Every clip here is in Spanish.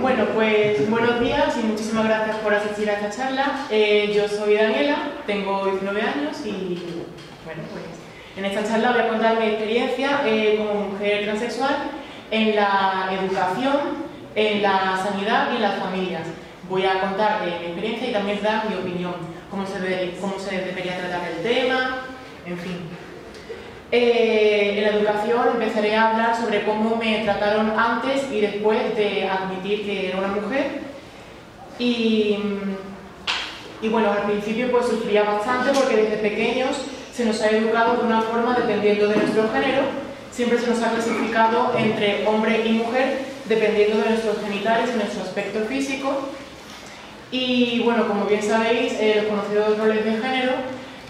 Bueno, pues buenos días y muchísimas gracias por asistir a esta charla. Yo soy Daniela, tengo 19 años y bueno, pues en esta charla voy a contar mi experiencia como mujer transexual en la educación, en la sanidad y en las familias. Voy a contar mi experiencia y también dar mi opinión, cómo se debería tratar el tema, en fin. En la educación empezaré a hablar sobre cómo me trataron antes y después de admitir que era una mujer y bueno, al principio pues sufría bastante porque desde pequeños se nos ha educado de una forma dependiendo de nuestro género, siempre se nos ha clasificado entre hombre y mujer dependiendo de nuestros genitales y nuestro aspecto físico y bueno, como bien sabéis, los conocidos roles de género,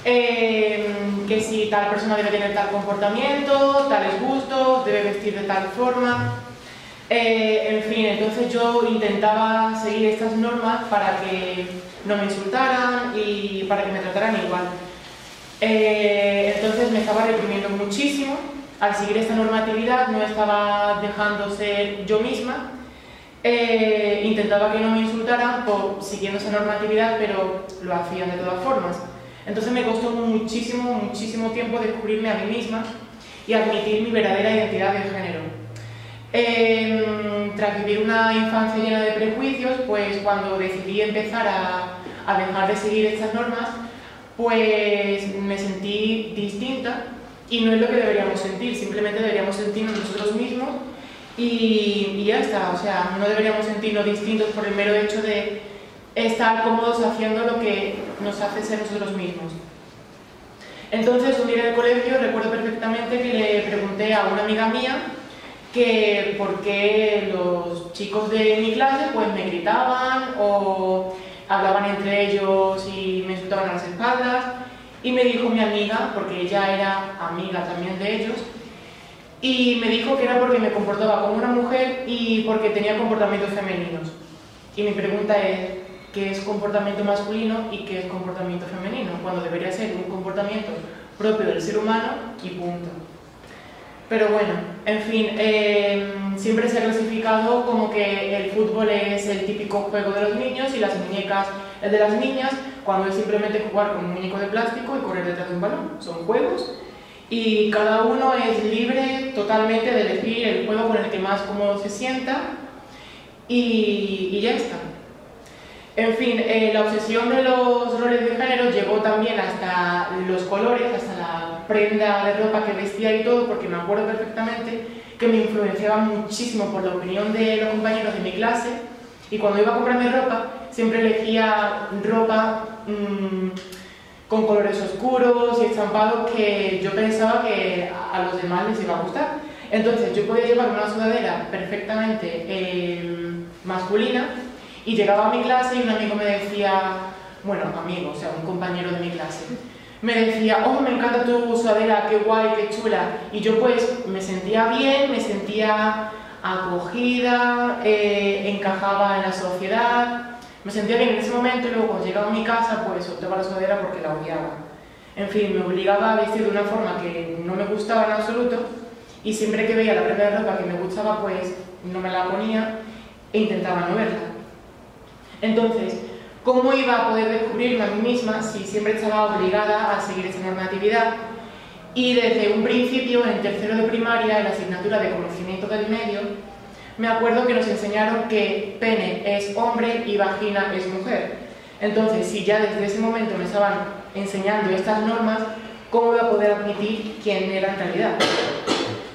que si tal persona debe tener tal comportamiento, tales gustos, debe vestir de tal forma, en fin, entonces yo intentaba seguir estas normas para que no me insultaran y para que me trataran igual. Entonces me estaba reprimiendo muchísimo, al seguir esta normatividad no estaba dejando ser yo misma, intentaba que no me insultaran siguiendo esa normatividad, pero lo hacían de todas formas. Entonces me costó muchísimo tiempo descubrirme a mí misma y admitir mi verdadera identidad de género. Tras vivir una infancia llena de prejuicios, pues cuando decidí empezar a dejar de seguir estas normas, pues me sentí distinta y no es lo que deberíamos sentir, simplemente deberíamos sentirnos nosotros mismos y ya está, o sea, no deberíamos sentirnos distintos por el mero hecho de estar cómodos haciendo lo que nos hace ser nosotros mismos. Entonces, un día en el colegio recuerdo perfectamente que le pregunté a una amiga mía que por qué los chicos de mi clase pues me gritaban o hablaban entre ellos y me insultaban a las espaldas, y me dijo mi amiga, porque ella era amiga también de ellos, y me dijo que era porque me comportaba como una mujer y porque tenía comportamientos femeninos. Y mi pregunta es, ¿qué es comportamiento masculino y qué es comportamiento femenino? Cuando debería ser un comportamiento propio del ser humano y punto. Pero bueno, en fin, siempre se ha clasificado como que el fútbol es el típico juego de los niños y las muñecas el de las niñas, cuando es simplemente jugar con un muñeco de plástico y correr detrás de un balón. Son juegos y cada uno es libre totalmente de elegir el juego con el que más cómodo se sienta y ya está. En fin, la obsesión de los roles de género llegó también hasta los colores, hasta la prenda de ropa que vestía y todo, porque me acuerdo perfectamente que me influenciaba muchísimo por la opinión de los compañeros de mi clase, y cuando iba a comprarme ropa siempre elegía ropa con colores oscuros y estampados que yo pensaba que a los demás les iba a gustar. Entonces yo podía llevar una sudadera perfectamente masculina y llegaba a mi clase y un amigo me decía, bueno, amigo, o sea, un compañero de mi clase, me decía, oh, me encanta tu sudadera, qué guay, qué chula. Y yo pues me sentía bien, me sentía acogida, encajaba en la sociedad, me sentía bien en ese momento, y luego cuando llegaba a mi casa pues soltaba la sudadera porque la odiaba. En fin, me obligaba a vestir de una forma que no me gustaba en absoluto y siempre que veía la prenda de ropa que me gustaba pues no me la ponía e intentaba no verla. Entonces, ¿cómo iba a poder descubrirme a mí misma si siempre estaba obligada a seguir esa normatividad? Y desde un principio, en tercero de primaria, en la asignatura de conocimiento del medio, me acuerdo que nos enseñaron que pene es hombre y vagina es mujer. Entonces, si ya desde ese momento me estaban enseñando estas normas, ¿cómo iba a poder admitir quién era en realidad?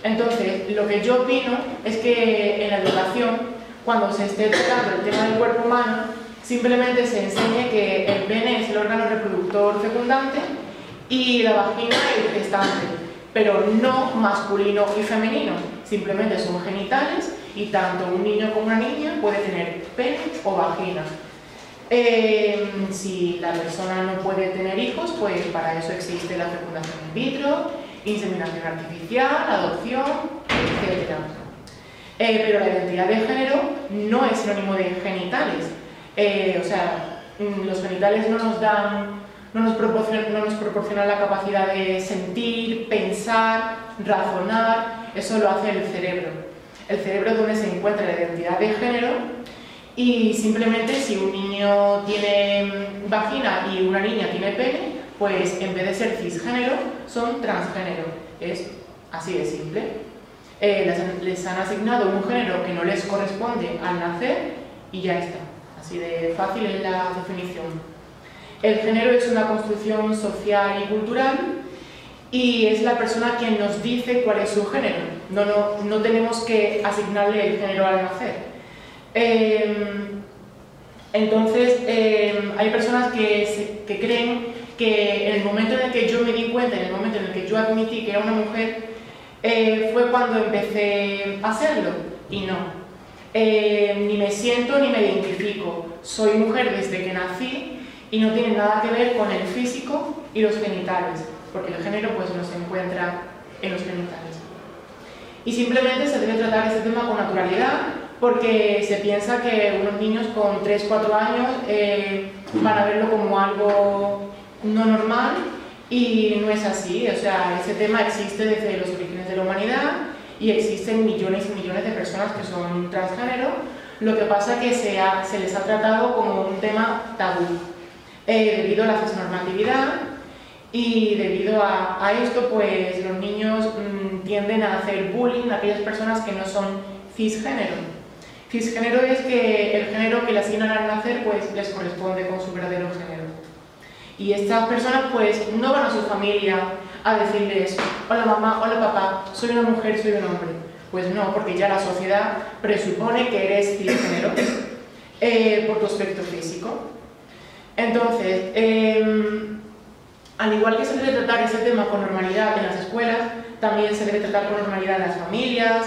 Entonces, lo que yo opino es que en la educación, cuando se esté tratando el tema del cuerpo humano, simplemente se enseñe que el pene es el órgano reproductor fecundante y la vagina el gestante, pero no masculino y femenino, simplemente son genitales y tanto un niño como una niña puede tener pene o vagina. Si la persona no puede tener hijos, pues para eso existe la fecundación in vitro, inseminación artificial, adopción, etc. Pero la identidad de género no es sinónimo de genitales. O sea, los genitales no nos proporcionan la capacidad de sentir, pensar, razonar, eso lo hace el cerebro. El cerebro es donde se encuentra la identidad de género y simplemente si un niño tiene vagina y una niña tiene pene, pues en vez de ser cisgénero, son transgénero. Es así de simple. Les han asignado un género que no les corresponde al nacer y ya está. Así de fácil es la definición. El género es una construcción social y cultural y es la persona quien nos dice cuál es su género. No tenemos que asignarle el género al nacer. Entonces, hay personas que creen que en el momento en el que yo me di cuenta, en el momento en el que yo admití que era una mujer, fue cuando empecé a serlo, y no. Ni me siento ni me identifico. Soy mujer desde que nací y no tiene nada que ver con el físico y los genitales, porque el género pues no se encuentra en los genitales. Y simplemente se debe tratar este tema con naturalidad, porque se piensa que unos niños con 3-4 años van a verlo como algo no normal, y no es así. O sea, ese tema existe desde los orígenes de la humanidad y existen millones y millones de personas que son transgénero. Lo que pasa es que se les ha tratado como un tema tabú debido a la cisnormatividad, y debido a esto pues los niños tienden a hacer bullying a aquellas personas que no son cisgénero. Cisgénero es que el género que le asignan al nacer pues les corresponde con su verdadero género. Y estas personas pues no van a su familia a decirles: hola mamá, hola papá, soy una mujer, soy un hombre. Pues no, porque ya la sociedad presupone que eres cisgénero por tu aspecto físico. Entonces, al igual que se debe tratar ese tema con normalidad en las escuelas, también se debe tratar con normalidad en las familias.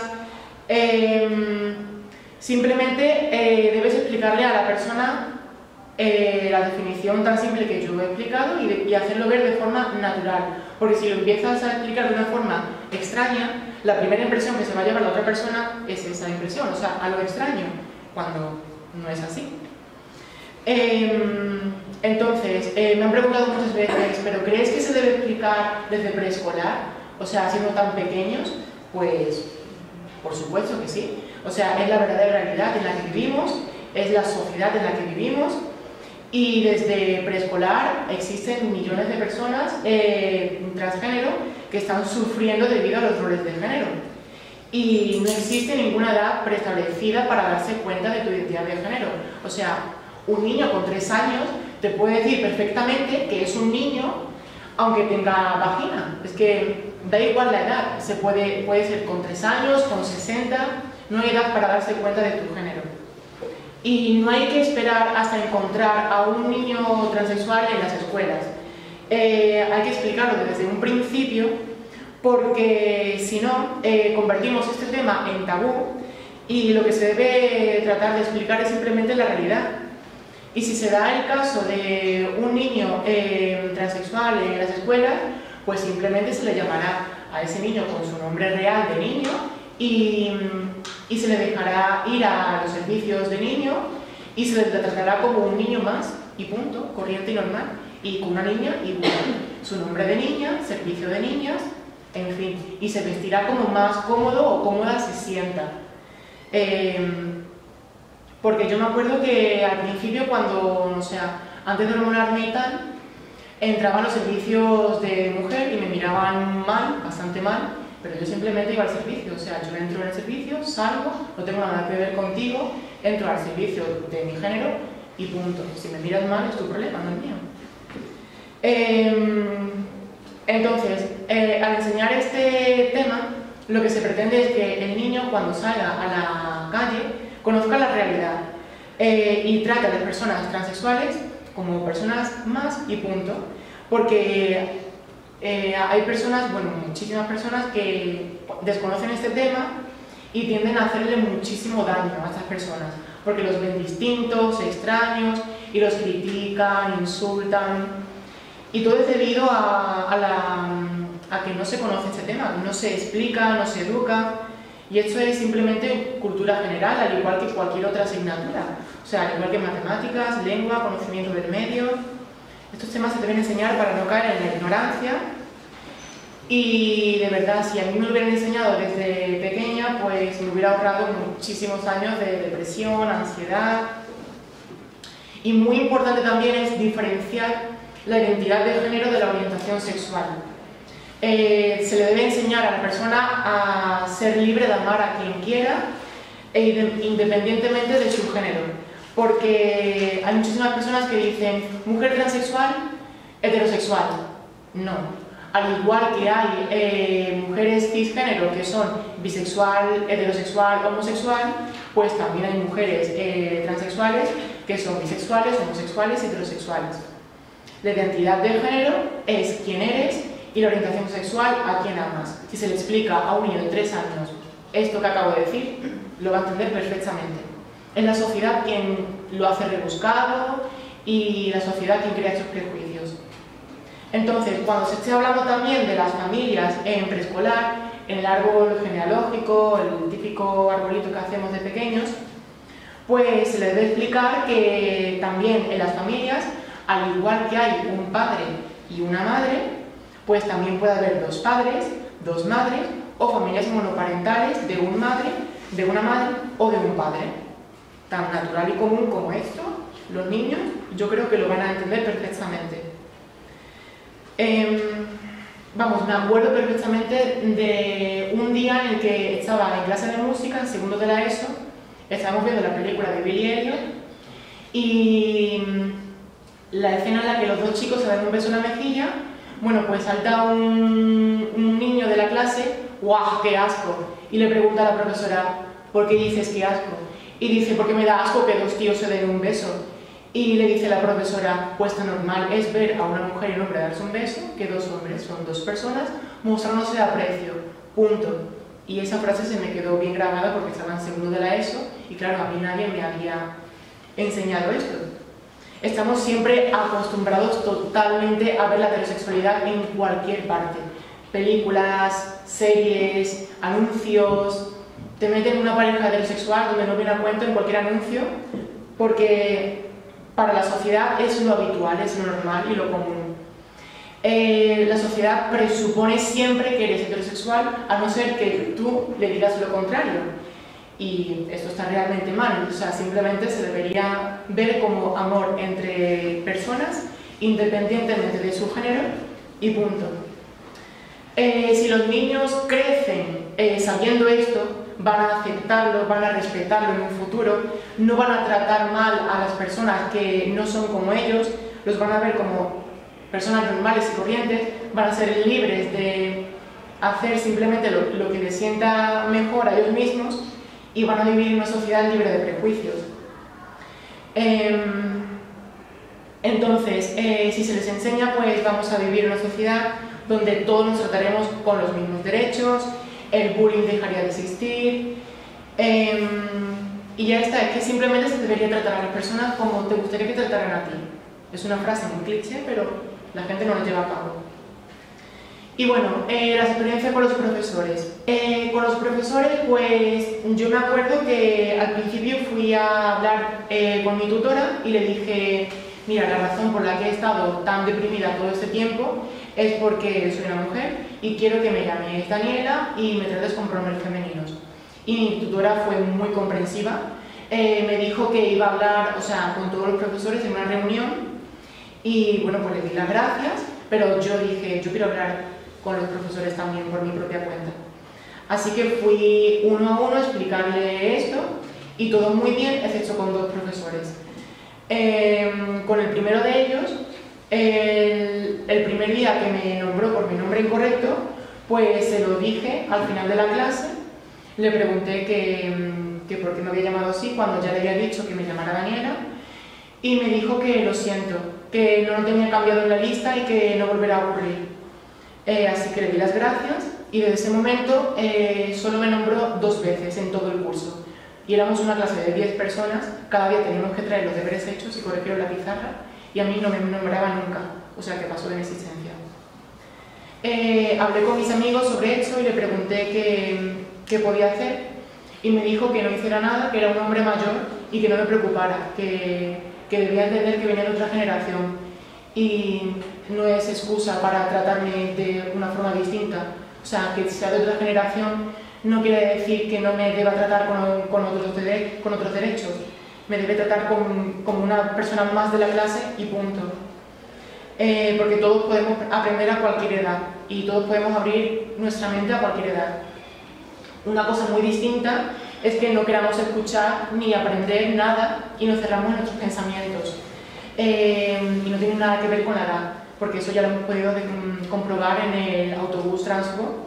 Simplemente debes explicarle a la persona la definición tan simple que yo he explicado y hacerlo ver de forma natural, porque si lo empiezas a explicar de una forma extraña, la primera impresión que se va a llevar la otra persona es esa impresión, o sea, a lo extraño, cuando no es así. Entonces, me han preguntado muchas veces: ¿pero crees que se debe explicar desde preescolar? O sea, siendo tan pequeños. Pues, por supuesto que sí. O sea, es la verdadera realidad en la que vivimos, es la sociedad en la que vivimos, y desde preescolar existen millones de personas transgénero que están sufriendo debido a los roles de género. Y no existe ninguna edad preestablecida para darse cuenta de tu identidad de género. O sea, un niño con 3 años te puede decir perfectamente que es un niño aunque tenga vagina. Es que da igual la edad, puede ser con 3 años, con 60, no hay edad para darse cuenta de tu género. Y no hay que esperar hasta encontrar a un niño transexual en las escuelas. Hay que explicarlo desde un principio, porque si no, convertimos este tema en tabú, y lo que se debe tratar de explicar es simplemente la realidad. Y si se da el caso de un niño transexual en las escuelas, pues simplemente se le llamará a ese niño con su nombre real de niño y se le dejará ir a los servicios de niño y se le tratará como un niño más y punto, corriente y normal. Y con una niña igual, su nombre de niña, servicio de niñas, en fin, y se vestirá como más cómodo o cómoda se sienta. Porque yo me acuerdo que al principio, cuando, o sea, antes de hormonarme y tal, entraba a los servicios de mujer y me miraban mal, bastante mal, pero yo simplemente iba al servicio. O sea, yo entro en el servicio, salgo, no tengo nada que ver contigo, entro al servicio de mi género y punto. Si me miras mal es tu problema, no es mío. Entonces, al enseñar este tema, lo que se pretende es que el niño, cuando salga a la calle, conozca la realidad y trate a las personas transexuales como personas más y punto. Porque hay personas, bueno, muchísimas personas que desconocen este tema y tienden a hacerle muchísimo daño a estas personas, porque los ven distintos, extraños, y los critican, insultan, y todo es debido a que no se conoce este tema, no se explica, no se educa. Y esto es simplemente cultura general, al igual que cualquier otra asignatura. O sea, al igual que matemáticas, lengua, conocimiento del medio. Estos temas se deben enseñar para no caer en la ignorancia Y de verdad, si a mí me lo hubieran enseñado desde pequeña, pues me hubiera ahorrado muchísimos años de depresión, ansiedad. Y muy importante también es diferenciar la identidad de género de la orientación sexual. Se le debe enseñar a la persona a ser libre de amar a quien quiera, independientemente de su género. Porque hay muchísimas personas que dicen mujer transexual, heterosexual. No. Al igual que hay mujeres cisgénero que son bisexual, heterosexual, homosexual, pues también hay mujeres transexuales que son bisexuales, homosexuales y heterosexuales. La identidad de género es quién eres y la orientación sexual a quién amas. Si se le explica a un niño de 3 años esto que acabo de decir, lo va a entender perfectamente. Es la sociedad quien lo hace rebuscado y la sociedad quien crea estos prejuicios. Entonces, cuando se esté hablando también de las familias en preescolar, en el árbol genealógico, el típico arbolito que hacemos de pequeños, pues se les debe explicar que también en las familias, al igual que hay un padre y una madre, pues también puede haber 2 padres, 2 madres o familias monoparentales de una madre o de un padre. Tan natural y común como esto, los niños yo creo que lo van a entender perfectamente. Vamos, me acuerdo perfectamente de un día en el que estaba en clase de música, en segundo de la ESO, estábamos viendo la película de Billy Elliot y la escena en la que los 2 chicos se dan un beso en la mejilla, bueno, pues salta un niño de la clase, ¡guau, qué asco! Y le pregunta a la profesora, ¿por qué dices qué asco? Y dice, porque me da asco que 2 tíos se den un beso. Y le dice la profesora, pues tan normal es ver a una mujer y un hombre darse un beso, que 2 hombres, son 2 personas, mostrándose aprecio, punto. Y esa frase se me quedó bien grabada porque estaba en segundo de la ESO y claro, a mí nadie me había enseñado esto. Estamos siempre acostumbrados totalmente a ver la heterosexualidad en cualquier parte. Películas, series, anuncios. Te meten una pareja heterosexual donde no viene a cuento en cualquier anuncio porque para la sociedad es lo habitual, es lo normal y lo común. La sociedad presupone siempre que eres heterosexual, a no ser que tú le digas lo contrario. Y esto está realmente mal, o sea, simplemente se debería ver como amor entre personas, independientemente de su género, y punto. Si los niños crecen sabiendo esto, van a aceptarlo, van a respetarlo en un futuro, no van a tratar mal a las personas que no son como ellos, los van a ver como personas normales y corrientes, van a ser libres de hacer simplemente lo que les sienta mejor a ellos mismos y van a vivir en una sociedad libre de prejuicios. Entonces, si se les enseña, pues vamos a vivir en una sociedad donde todos nos trataremos con los mismos derechos, el bullying dejaría de existir, y ya está, es que simplemente se debería tratar a las personas como te gustaría que trataran a ti. Es una frase muy cliché, pero la gente no lo lleva a cabo. Y bueno, las experiencias con los profesores. Con los profesores, pues yo me acuerdo que al principio fui a hablar con mi tutora y le dije, mira, la razón por la que he estado tan deprimida todo este tiempo es porque soy una mujer y quiero que me llames Daniela y me trates con pronombres femeninos. Y mi tutora fue muy comprensiva, me dijo que iba a hablar, o sea, con todos los profesores en una reunión y bueno, pues le di las gracias, pero yo dije, yo quiero hablar con los profesores también por mi propia cuenta. Así que fui uno a uno a explicarle esto y todo muy bien, excepto con 2 profesores. Con el primero de ellos, el primer día que me nombró por mi nombre incorrecto, pues se lo dije al final de la clase, le pregunté que por qué me había llamado así cuando ya le había dicho que me llamara Daniela y me dijo que lo siento, que no lo tenía cambiado en la lista y que no volverá a ocurrir. Así que le di las gracias y desde ese momento solo me nombró 2 veces en todo el curso. Y éramos una clase de 10 personas, cada día teníamos que traer los deberes hechos y corregir la pizarra y a mí no me nombraba nunca, o sea que pasó de mi existencia. Hablé con mis amigos sobre eso y le pregunté qué podía hacer y me dijo que no hiciera nada, que era un hombre mayor y que no me preocupara, que debía entender que venía de otra generación y no es excusa para tratarme de una forma distinta. O sea, que sea de otra generación no quiere decir que no me deba tratar con otros derechos. Me debe tratar como una persona más de la clase y punto. Porque todos podemos aprender a cualquier edad y todos podemos abrir nuestra mente a cualquier edad. Una cosa muy distinta es que no queramos escuchar ni aprender nada y nos cerramos en nuestros pensamientos. Y no tiene nada que ver con la edad, porque eso ya lo hemos podido comprobar en el autobús Transpo,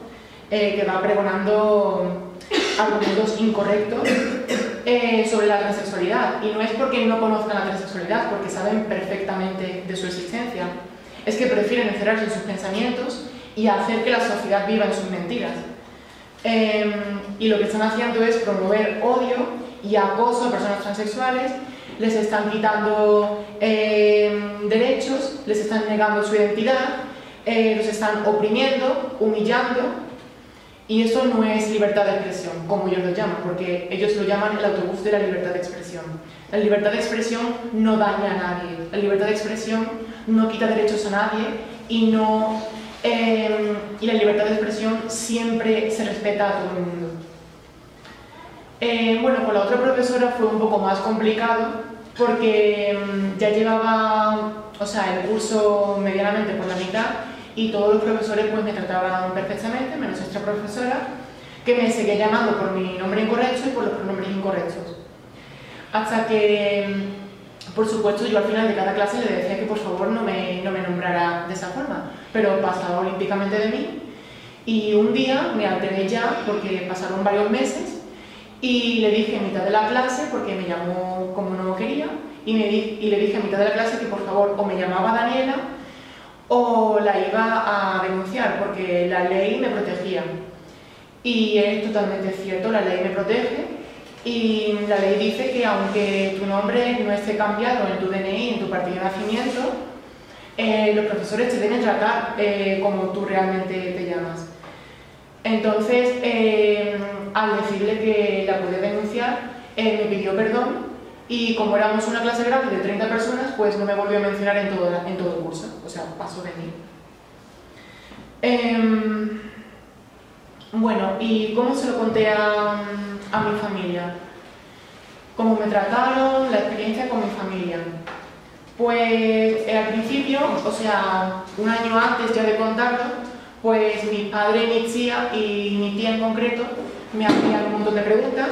que va pregonando argumentos incorrectos sobre la transexualidad. Y no es porque no conozcan la transexualidad, porque saben perfectamente de su existencia. Es que prefieren encerrarse en sus pensamientos y hacer que la sociedad viva en sus mentiras. Y lo que están haciendo es promover odio y acoso a personas transexuales, les están quitando derechos, les están negando su identidad, los están oprimiendo, humillando, y eso no es libertad de expresión, como ellos lo llaman, porque ellos lo llaman el autobús de la libertad de expresión. La libertad de expresión no daña a nadie, la libertad de expresión no quita derechos a nadie y la libertad de expresión siempre se respeta a todo el mundo. Bueno, con la otra profesora fue un poco más complicado porque ya llevaba, o sea, el curso medianamente por la mitad y todos los profesores pues me trataban perfectamente, menos esta profesora, que me seguía llamando por mi nombre incorrecto y por los pronombres incorrectos. Hasta que, por supuesto, yo al final de cada clase le decía que por favor no me nombrara de esa forma, pero pasaba olímpicamente de mí. Y un día me alteré ya, porque pasaron varios meses, y le dije a mitad de la clase, porque me llamó como no quería, y le dije a mitad de la clase que por favor o me llamaba Daniela o la iba a denunciar, porque la ley me protegía. Y es totalmente cierto, la ley me protege, y la ley dice que aunque tu nombre no esté cambiado en tu DNI, en tu partida de nacimiento, los profesores te deben tratar como tú realmente te llamas. Entonces, al decirle que la podía denunciar, me pidió perdón y como éramos una clase grande de 30 personas, pues no me volvió a mencionar en todo el curso, o sea, pasó de mí. Bueno, ¿y cómo se lo conté a mi familia? ¿Cómo me trataron? La experiencia con mi familia. Pues al principio, o sea, un año antes ya de contarlo, pues mi padre, mi tía y mi tía en concreto me hacían un montón de preguntas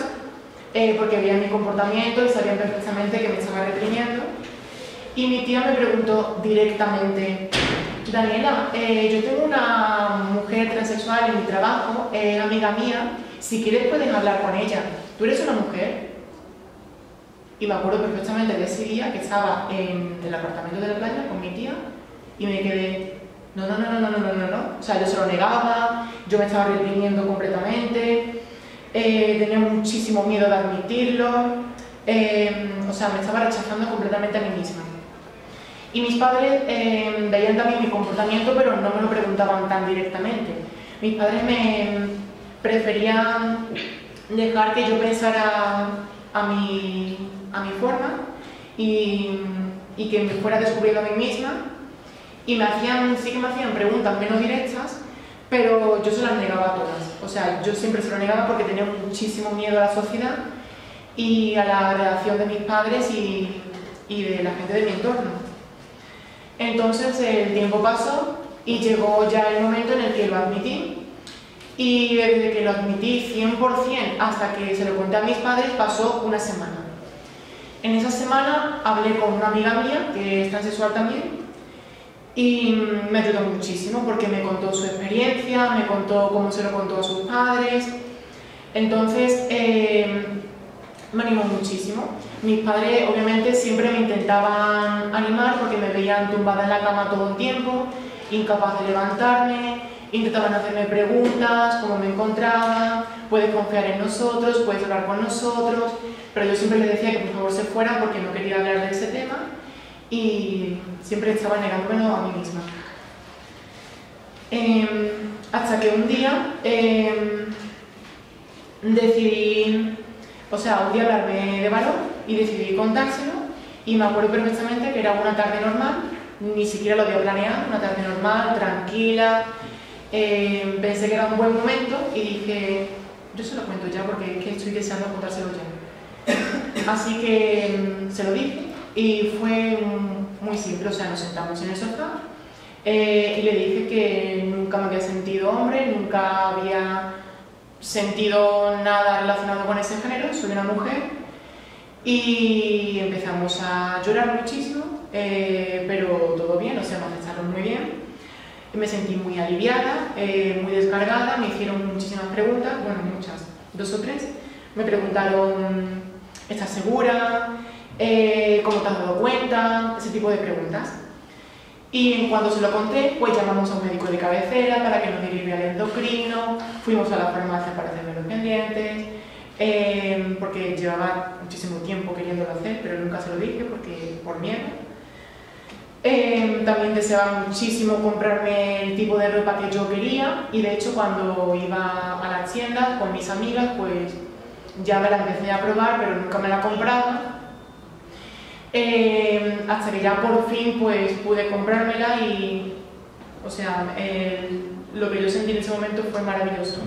porque veían mi comportamiento y sabían perfectamente que me estaba reprimiendo. Y mi tía me preguntó directamente: Daniela, yo tengo una mujer transexual en mi trabajo, amiga mía, si quieres puedes hablar con ella. ¿Tú eres una mujer? Y me acuerdo perfectamente de ese día que estaba en el apartamento de la playa con mi tía y me quedé: no. O sea, yo se lo negaba, yo me estaba reprimiendo completamente, tenía muchísimo miedo de admitirlo, o sea, me estaba rechazando completamente a mí misma. Y mis padres veían también mi comportamiento, pero no me lo preguntaban tan directamente. Mis padres me preferían dejar que yo pensara a mi forma y que me fuera descubriendo a mí misma. Y sí que me hacían preguntas menos directas, pero yo se las negaba a todas. O sea, yo siempre se lo negaba porque tenía muchísimo miedo a la sociedad y a la reacción de mis padres y de la gente de mi entorno. Entonces el tiempo pasó y llegó ya el momento en el que lo admití. Y desde que lo admití 100% hasta que se lo conté a mis padres pasó una semana. En esa semana hablé con una amiga mía que es transexual también y me ayudó muchísimo porque me contó su experiencia, me contó cómo se lo contó a sus padres. Entonces me animó muchísimo. Mis padres obviamente siempre me intentaban animar porque me veían tumbada en la cama todo el tiempo, incapaz de levantarme, intentaban hacerme preguntas, cómo me encontraba, puedes confiar en nosotros, puedes hablar con nosotros, pero yo siempre les decía que por favor se fueran porque no quería hablar de ese tema y siempre estaba negándomelo a mí misma. Hasta que un día decidí, o sea, un día hablarme de valor y decidí contárselo y me acuerdo perfectamente que era una tarde normal ni siquiera lo había planeado, una tarde normal, tranquila. Pensé que era un buen momento y dije, yo se lo cuento ya porque es que estoy deseando contárselo ya. Así que se lo dije y fue muy simple, o sea, nos sentamos en el sofá y le dije que nunca me había sentido hombre, nunca había sentido nada relacionado con ese género, soy una mujer, y empezamos a llorar muchísimo, pero todo bien, o sea, me aceptaron muy bien. Me sentí muy aliviada, muy descargada, me hicieron muchísimas preguntas, bueno, muchas, 2 o 3. Me preguntaron, ¿estás segura? ¿Cómo te has dado cuenta? Ese tipo de preguntas. Y en cuanto se lo conté, pues llamamos a un médico de cabecera para que nos derive al endocrino, fuimos a la farmacia para hacerme los pendientes, porque llevaba muchísimo tiempo queriéndolo hacer, pero nunca se lo dije por miedo. También deseaba muchísimo comprarme el tipo de ropa que yo quería y de hecho cuando iba a la tienda con mis amigas pues ya me la empecé a probar pero nunca me la compraba, hasta que ya por fin pues pude comprármela y o sea, lo que yo sentí en ese momento fue maravilloso,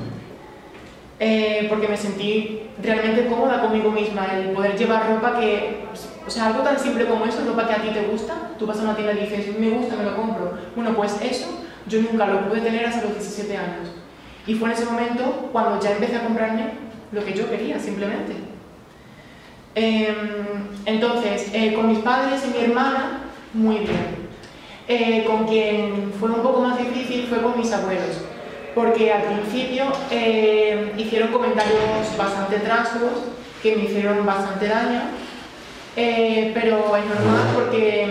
porque me sentí realmente cómoda conmigo misma, el poder llevar ropa que, o sea, algo tan simple como eso, ropa que a ti te gusta, tú vas a una tienda y dices, me gusta, me lo compro. Bueno, pues eso yo nunca lo pude tener hasta los 17 años. Y fue en ese momento cuando ya empecé a comprarme lo que yo quería, simplemente. Entonces, con mis padres y mi hermana, muy bien. Con quien fue un poco más difícil fue con mis abuelos, porque al principio hicieron comentarios bastante trágicos que me hicieron bastante daño. Pero es normal porque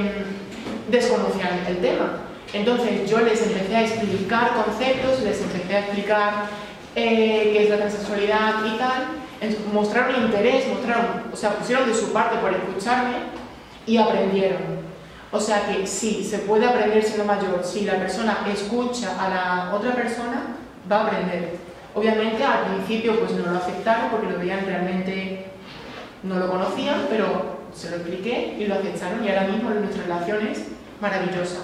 desconocían el tema. Entonces yo les empecé a explicar conceptos, les empecé a explicar qué es la transexualidad y tal. Mostraron interés, o sea, pusieron de su parte por escucharme y aprendieron. O sea que sí, se puede aprender siendo mayor. Si la persona escucha a la otra persona, va a aprender. Obviamente al principio pues no lo aceptaron porque lo veían realmente, no lo conocían, pero se lo expliqué y lo aceptaron y ahora mismo nuestra relación es maravillosa.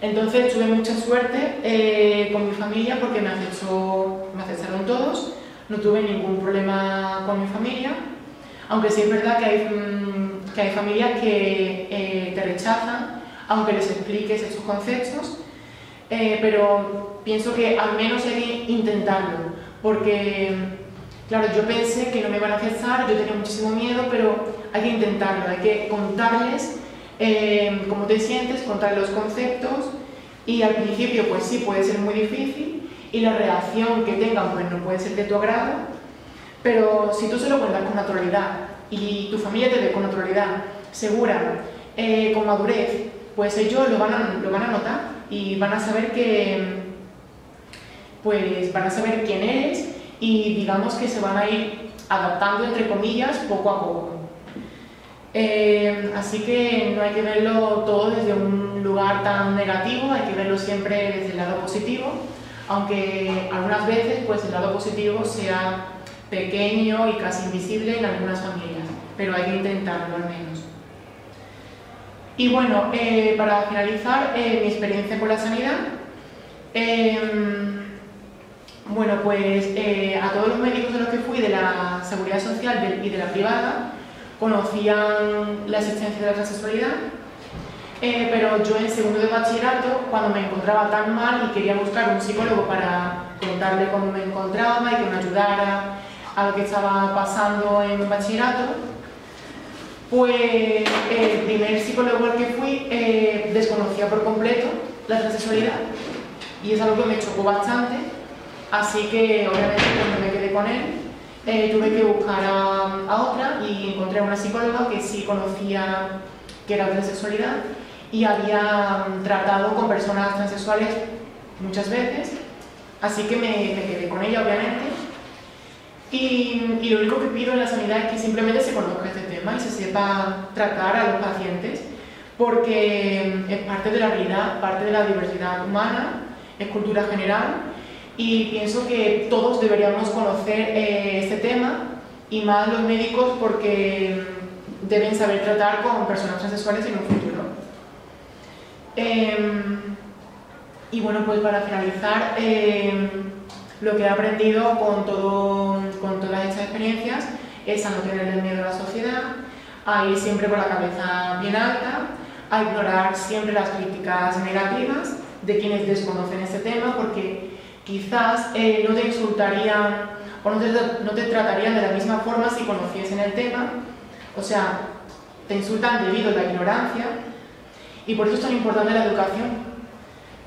Entonces tuve mucha suerte con mi familia porque me aceptaron todos, no tuve ningún problema con mi familia, aunque sí es verdad que hay familias que te rechazan, aunque les expliques esos conceptos, pero pienso que al menos hay que intentarlo, porque claro, yo pensé que no me iban a aceptar, yo tenía muchísimo miedo, pero hay que intentarlo, hay que contarles cómo te sientes, contarles los conceptos y al principio pues sí puede ser muy difícil y la reacción que tengan pues no puede ser de tu agrado, pero si tú se lo cuentas con naturalidad y tu familia te ve con naturalidad, segura, con madurez, pues ellos lo van a notar y van a saber quién eres y digamos que se van a ir adaptando entre comillas poco a poco. Así que no hay que verlo todo desde un lugar tan negativo, hay que verlo siempre desde el lado positivo, aunque algunas veces pues el lado positivo sea pequeño y casi invisible en algunas familias, pero hay que intentarlo al menos. Y bueno, para finalizar, mi experiencia con la sanidad, bueno, pues a todos los médicos de los que fui de la Seguridad Social y de la privada conocían la existencia de la transexualidad, pero yo en segundo de bachillerato, cuando me encontraba tan mal y quería buscar un psicólogo para contarle cómo me encontraba y que me ayudara a lo que estaba pasando en bachillerato, pues el primer psicólogo al que fui desconocía por completo la transexualidad y es algo que me chocó bastante, así que obviamente cuando me quedé con él tuve que buscar a otra y encontré a una psicóloga que sí conocía qué era la transexualidad y había tratado con personas transexuales muchas veces, así que me quedé con ella obviamente. Y lo único que pido en la sanidad es que simplemente se conozca este tema y se sepa tratar a los pacientes, porque es parte de la realidad, parte de la diversidad humana, es cultura general y pienso que todos deberíamos conocer este tema y más los médicos porque deben saber tratar con personas transexuales en un futuro. Y bueno, pues para finalizar, lo que he aprendido con todas estas experiencias es a no tener miedo a la sociedad, a ir siempre con la cabeza bien alta, a ignorar siempre las críticas negativas de quienes desconocen este tema, porque quizás no te insultarían o no te tratarían de la misma forma si conociesen el tema. O sea, te insultan debido a la ignorancia, y por eso es tan importante la educación.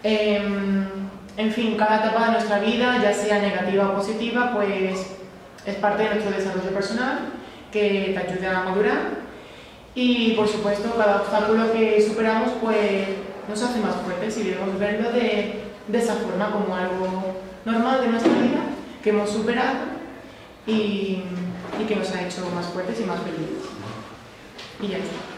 En fin, cada etapa de nuestra vida, ya sea negativa o positiva, pues es parte de nuestro desarrollo personal, que te ayuda a madurar, y por supuesto cada obstáculo que superamos pues nos hace más fuertes, y debemos verlo de esa forma, como algo normal de nuestra vida que hemos superado y que nos ha hecho más fuertes y más felices. Y ya está.